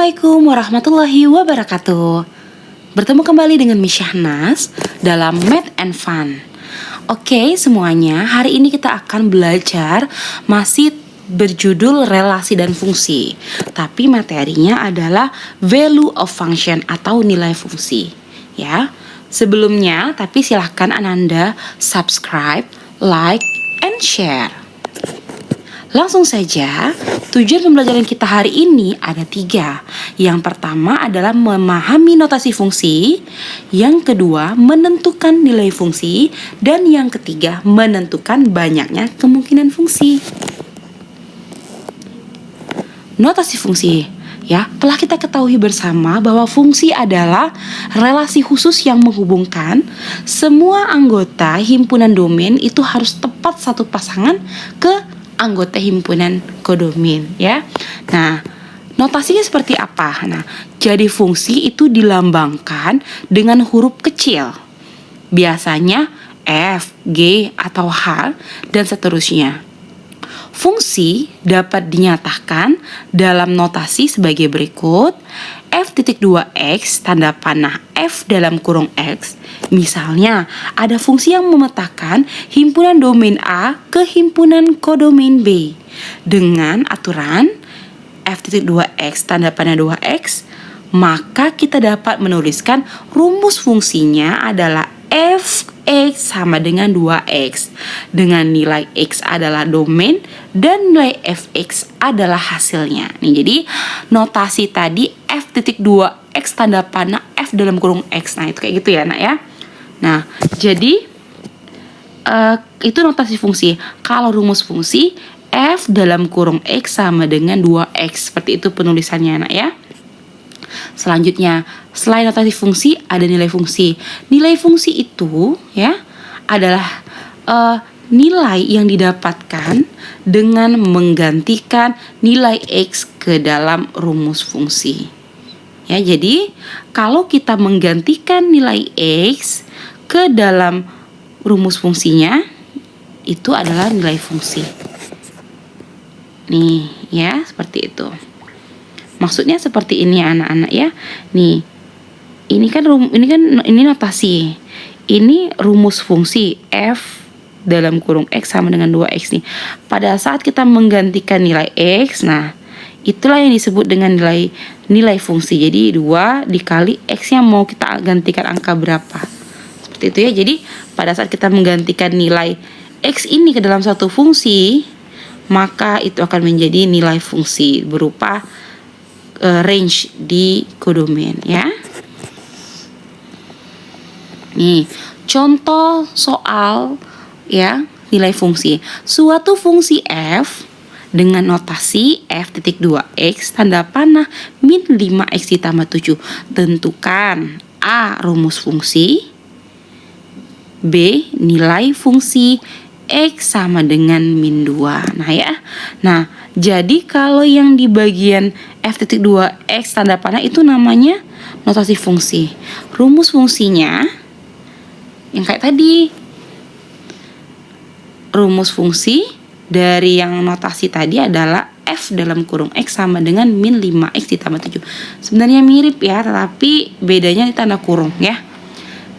Assalamualaikum warahmatullahi wabarakatuh. Bertemu kembali dengan Miss Syahnas dalam Math and Fun. Oke semuanya, hari ini kita akan belajar masih berjudul relasi dan fungsi. Tapi materinya adalah value of function atau nilai fungsi. Ya, sebelumnya tapi silahkan Ananda subscribe, like, and share. Langsung saja, tujuan pembelajaran kita hari ini ada 3. Yang pertama adalah memahami notasi fungsi, yang kedua menentukan nilai fungsi, dan yang ketiga menentukan banyaknya kemungkinan fungsi. Notasi fungsi, ya, telah kita ketahui bersama bahwa fungsi adalah relasi khusus yang menghubungkan semua anggota himpunan domain itu harus tepat satu pasangan ke anggota himpunan kodomain, ya. Nah, notasinya seperti apa? Nah, jadi fungsi itu dilambangkan dengan huruf kecil. Biasanya F, G, atau H, dan seterusnya. Fungsi dapat dinyatakan dalam notasi sebagai berikut. F.2x tanda panah F dalam kurung X. Misalnya, ada fungsi yang memetakan himpunan domain A ke himpunan kodomain B dengan aturan F.2x tanda panah 2x, maka kita dapat menuliskan rumus fungsinya adalah Fx sama dengan 2x dengan nilai x adalah domain dan nilai fx adalah hasilnya. Nih, jadi notasi tadi F.2x tanda panah F dalam kurung x. Nah, itu kayak gitu ya, Nak ya. Nah, jadi itu notasi fungsi. Kalau rumus fungsi F dalam kurung x sama dengan 2x. Seperti itu penulisannya, Nak ya. Selanjutnya, selain notasi fungsi ada nilai fungsi. Nilai fungsi itu ya adalah nilai yang didapatkan dengan menggantikan nilai x ke dalam rumus fungsi. Ya, jadi kalau kita menggantikan nilai x ke dalam rumus fungsinya, itu adalah nilai fungsi. Nih, ya, seperti itu. Maksudnya seperti ini anak-anak ya. Nih, ini notasi. Ini rumus fungsi F dalam kurung X sama dengan 2X nih. Pada saat kita menggantikan nilai X, nah itulah yang disebut dengan nilai fungsi. Jadi 2 dikali X yang mau kita gantikan angka berapa. Seperti itu ya. Jadi pada saat kita menggantikan nilai X ini ke dalam suatu fungsi, maka itu akan menjadi nilai fungsi berupa range di kodomain ya. Nih, contoh soal ya, nilai fungsi. Suatu fungsi f dengan notasi f.2x tanda panah min 5x ditambah 7. Tentukan A. Rumus fungsi, B. Nilai fungsi X sama dengan min 2. Nah ya. Nah, jadi kalau yang di bagian F.2x tanda panah itu namanya notasi fungsi. Rumus fungsinya yang kayak tadi. Rumus fungsi dari yang notasi tadi adalah F dalam kurung X sama dengan min 5X ditambah 7. Sebenarnya mirip ya, tetapi bedanya di tanda kurung ya.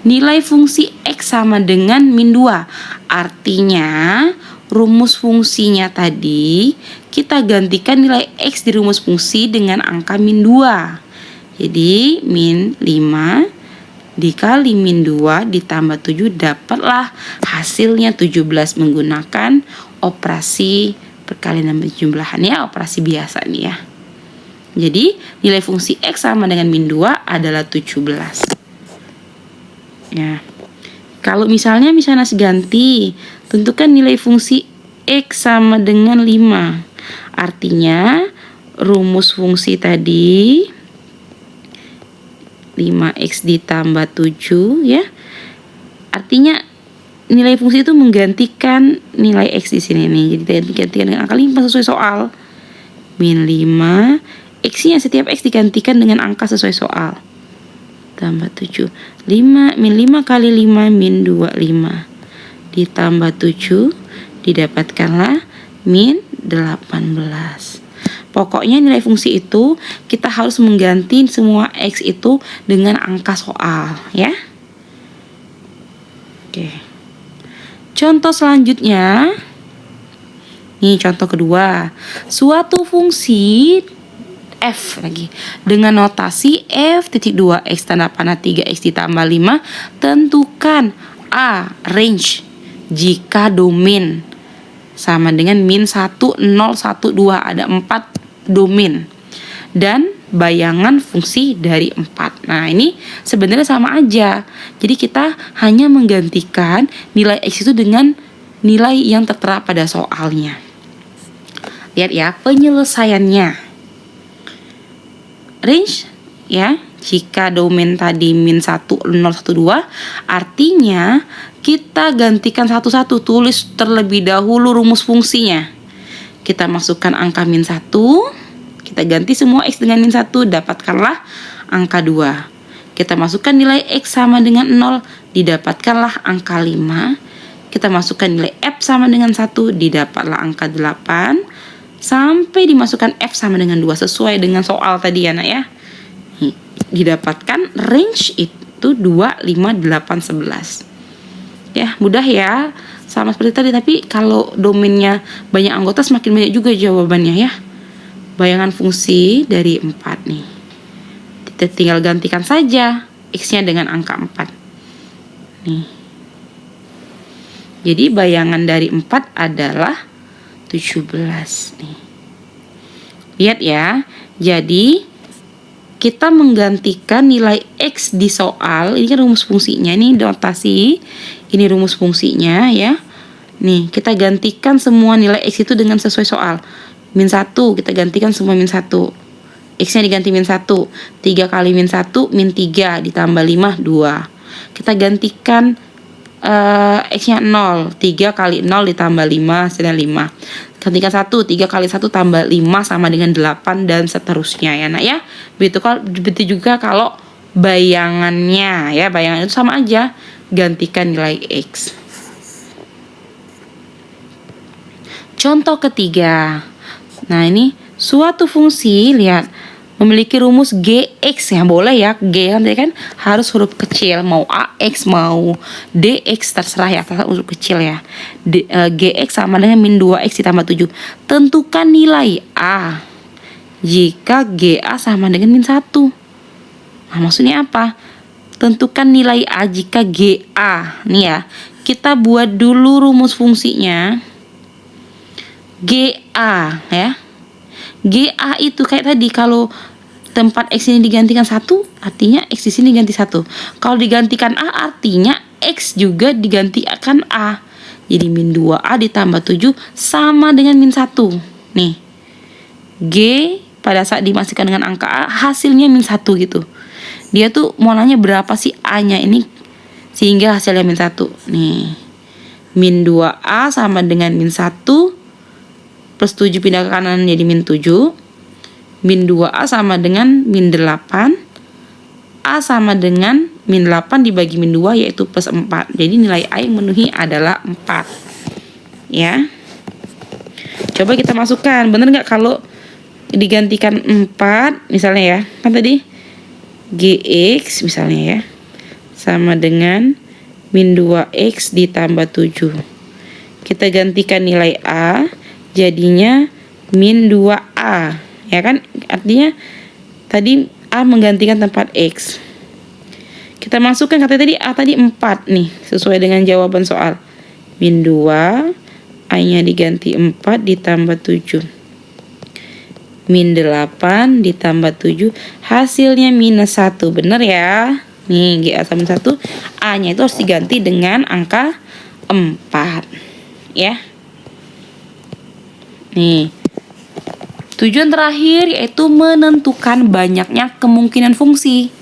Nilai fungsi X sama dengan min 2. Artinya rumus fungsinya tadi kita gantikan nilai X di rumus fungsi dengan angka min 2. Jadi min 5 dikali min 2 ditambah 7 dapatlah hasilnya 17 menggunakan operasi perkalian dan penjumlahan ya, operasi biasa nih ya. Jadi nilai fungsi X sama dengan min 2 adalah 17. Ya. Kalau misalnya ganti, tentukan nilai fungsi X sama dengan 5. Artinya rumus fungsi tadi 5x ditambah 7 ya. Artinya nilai fungsi itu menggantikan nilai x di sini nih. Jadi digantikan dengan angka 5 sesuai soal. Min 5, x-nya setiap x digantikan dengan angka sesuai soal. Tambah 7. 5 min 5 kali 5 min 25. Ditambah 7 didapatkanlah min 18. Pokoknya nilai fungsi itu kita harus mengganti semua X itu dengan angka soal, ya. Oke. Contoh selanjutnya, nih contoh kedua. Suatu fungsi F lagi dengan notasi f(2)x tanda panah 3x ditambah 5, tentukan A range jika domain sama dengan min 1, 0, 1, 2, ada 4 domain dan bayangan fungsi dari 4. Nah, ini sebenarnya sama aja. Jadi kita hanya menggantikan nilai X itu dengan nilai yang tertera pada soalnya. Lihat ya penyelesaiannya. Range ya, jika domain tadi min 1, 0, 1, 2, artinya kita gantikan satu-satu, tulis terlebih dahulu rumus fungsinya. Kita masukkan angka min 1, kita ganti semua X dengan min 1, dapatkanlah angka 2. Kita masukkan nilai X sama dengan 0, didapatkanlah angka 5. Kita masukkan nilai F sama dengan 1, didapatlah angka 8. Sampai dimasukkan F sama dengan 2 sesuai dengan soal tadi ya nak ya. Didapatkan range itu 2, 5, 8, 11. Ya, mudah ya. Sama seperti tadi, tapi kalau domainnya banyak anggota semakin banyak juga jawabannya ya. Bayangan fungsi dari 4 nih. Kita tinggal gantikan saja X-nya dengan angka 4. Nih. Jadi bayangan dari 4 adalah 17 nih. Lihat ya. Jadi kita menggantikan nilai X di soal. Ini kan rumus fungsinya, ini notasi. Ini rumus fungsinya ya. Nih, kita gantikan semua nilai X itu dengan sesuai soal. Min 1 kita gantikan semua min 1. X-nya diganti min 1. 3 kali min 1 min 3 ditambah 5 2. Kita gantikan X-nya 0. 3 kali 0 ditambah 5 hasilnya 5. Gantikan 1, 3 kali 1 tambah 5 sama dengan 8 dan seterusnya ya nak ya. Begitu juga kalau bayangannya ya, bayangan itu sama aja, gantikan nilai X. Contoh ketiga. Nah, ini suatu fungsi, lihat, memiliki rumus GX ya, boleh ya, G kan tadi kan harus huruf kecil, mau AX mau DX terserah ya, asal huruf kecil ya. GX sama dengan min 2X ditambah 7. Tentukan nilai A jika GA sama dengan min 1. Nah, maksudnya apa? Tentukan nilai A jika GA. Nih ya, kita buat dulu rumus fungsinya. GA ya. GA itu kayak tadi, kalau tempat X ini digantikan 1, artinya X di sini ganti 1. Kalau digantikan A, artinya X juga digantikan A. Jadi min 2A ditambah 7 sama dengan min 1. Nih. G pada saat dimasukkan dengan angka A, hasilnya min 1 gitu. Dia tuh mau nanya berapa sih A-nya ini sehingga hasilnya min 1. Nih. Min 2A sama dengan min 1 plus 7 pindah ke kanan jadi min 7. Min 2A sama dengan min 8. A sama dengan min 8 dibagi min 2 yaitu plus 4. Jadi nilai A yang memenuhi adalah 4. Ya. Coba kita masukkan. Bener nggak kalau digantikan 4 misalnya ya. Kan tadi GX misalnya ya. Sama dengan min 2X ditambah 7. Kita gantikan nilai A. Jadinya min 2A. Ya kan? Artinya tadi A menggantikan tempat X. Kita masukkan kata tadi A tadi 4 nih, sesuai dengan jawaban soal. Min 2, A-nya diganti 4 ditambah 7. Min 8 ditambah 7, hasilnya minus 1. Bener ya? Nih, GA sama 1, A-nya itu harus diganti dengan angka 4. Ya. Nih, tujuan terakhir yaitu menentukan banyaknya kemungkinan fungsi.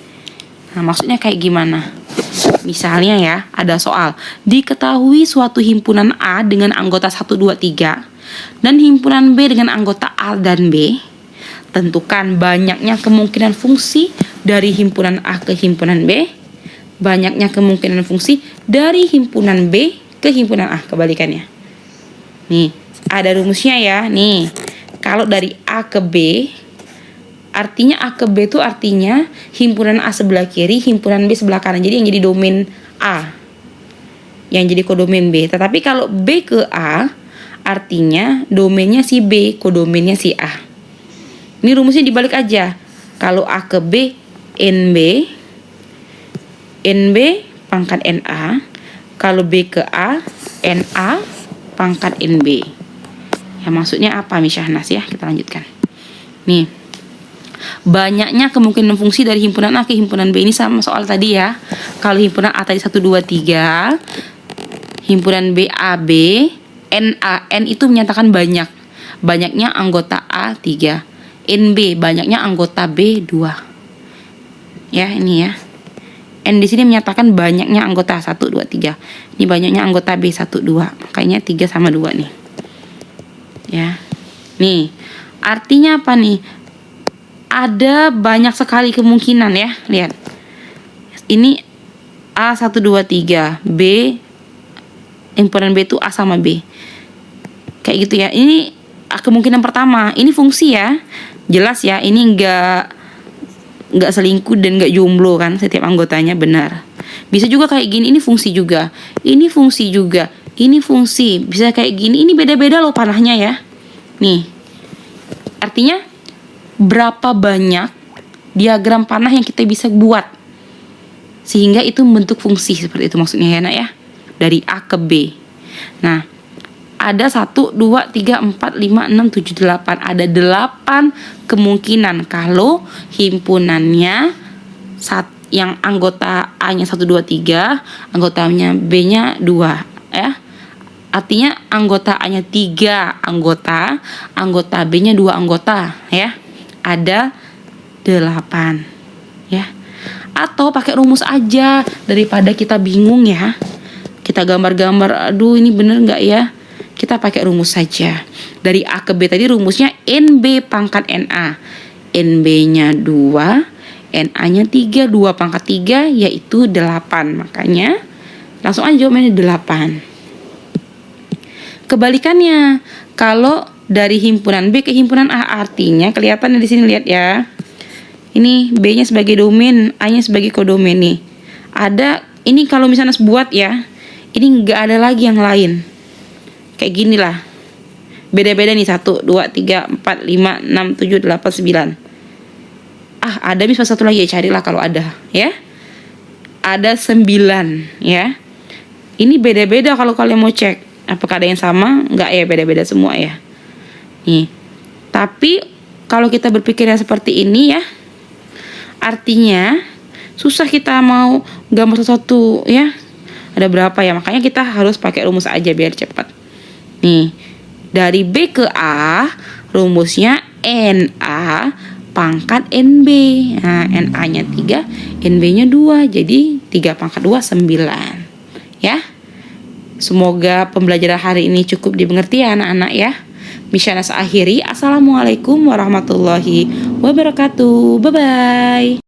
Nah, maksudnya kayak gimana? Misalnya ya, ada soal. Diketahui suatu himpunan A dengan anggota 1, 2, 3 dan himpunan B dengan anggota A dan B. Tentukan banyaknya kemungkinan fungsi dari himpunan A ke himpunan B. Banyaknya kemungkinan fungsi dari himpunan B ke himpunan A, kebalikannya. Nih, ada rumusnya ya. Nih, Kalau dari A ke B, artinya A ke B itu artinya himpunan A sebelah kiri, himpunan B sebelah kanan. Jadi yang jadi domain A, yang jadi kodomain B. Tetapi kalau B ke A, artinya domainnya si B, kodomainnya si A. Ini rumusnya dibalik aja. Kalau A ke B, NB pangkat NA. Kalau B ke A, NA pangkat NB. Ya, maksudnya apa Miss Syahnas ya? Kita lanjutkan. Nih, banyaknya kemungkinan fungsi dari himpunan A ke himpunan B. Ini sama soal tadi ya. Kalau himpunan A tadi 1, 2, 3, himpunan B, AB, NA, N itu menyatakan banyak. Banyaknya anggota A 3. NB, banyaknya anggota B 2. Ya, ini ya. N di sini menyatakan banyaknya anggota 1, 2, 3. Ini banyaknya anggota B 1, 2. Makanya 3 sama 2 nih. Ya. Nih, artinya apa nih? Ada banyak sekali kemungkinan ya. Lihat. Ini A 1, 2, 3. B, himpunan B itu A sama B. Kayak gitu ya. Ini kemungkinan pertama. Ini fungsi ya. Jelas ya, ini enggak selingkuh dan enggak jomblo kan setiap anggotanya, benar. Bisa juga kayak gini, ini fungsi juga. Ini fungsi juga. Ini fungsi. Bisa kayak gini. Ini beda-beda loh panahnya ya. Nih. Artinya berapa banyak diagram panah yang kita bisa buat sehingga itu membentuk fungsi seperti itu maksudnya ya nak ya. Dari A ke B. Nah, ada 1, 2, 3, 4, 5, 6, 7, 8. Ada 8 kemungkinan kalau himpunannya yang anggota A-nya 1, 2, 3, anggotanya B-nya 2 ya. Artinya anggota A-nya 3 anggota, anggota B-nya 2 anggota ya. Ada 8 ya. Atau pakai rumus aja daripada kita bingung ya. Kita gambar-gambar, aduh ini bener nggak ya? Kita pakai rumus saja. Dari A ke B tadi rumusnya NB pangkat NA. NB-nya 2, NA-nya 3, 2 pangkat 3 yaitu 8. Makanya langsung aja jawabannya 8. Kebalikannya, kalau dari himpunan B ke himpunan A artinya kelihatan di sini, lihat ya. Ini B-nya sebagai domain, A-nya sebagai kodomain nih. Ada ini kalau misalnya buat ya. Ini nggak ada lagi yang lain. Kayak gini lah. Beda-beda nih 1, 2, 3, 4, 5, 6, 7, 8, 9. Ada misal satu lagi ya, carilah kalau ada ya. Ada 9 ya. Ini beda-beda kalau kalian mau cek. Apakah ada yang sama? Enggak ya, beda-beda semua ya. Nih. Tapi kalau kita berpikirnya seperti ini ya, artinya susah kita mau gambar sesuatu ya. Ada berapa ya? Makanya kita harus pakai rumus aja biar cepat. Nih, dari B ke A rumusnya NA pangkat NB. Nah, NA-nya 3, NB-nya 2. Jadi 3 pangkat 2, 9. Ya. Semoga pembelajaran hari ini cukup dimengerti ya anak-anak ya. Miss Syahnas akhiri. Assalamualaikum warahmatullahi wabarakatuh. Bye-bye.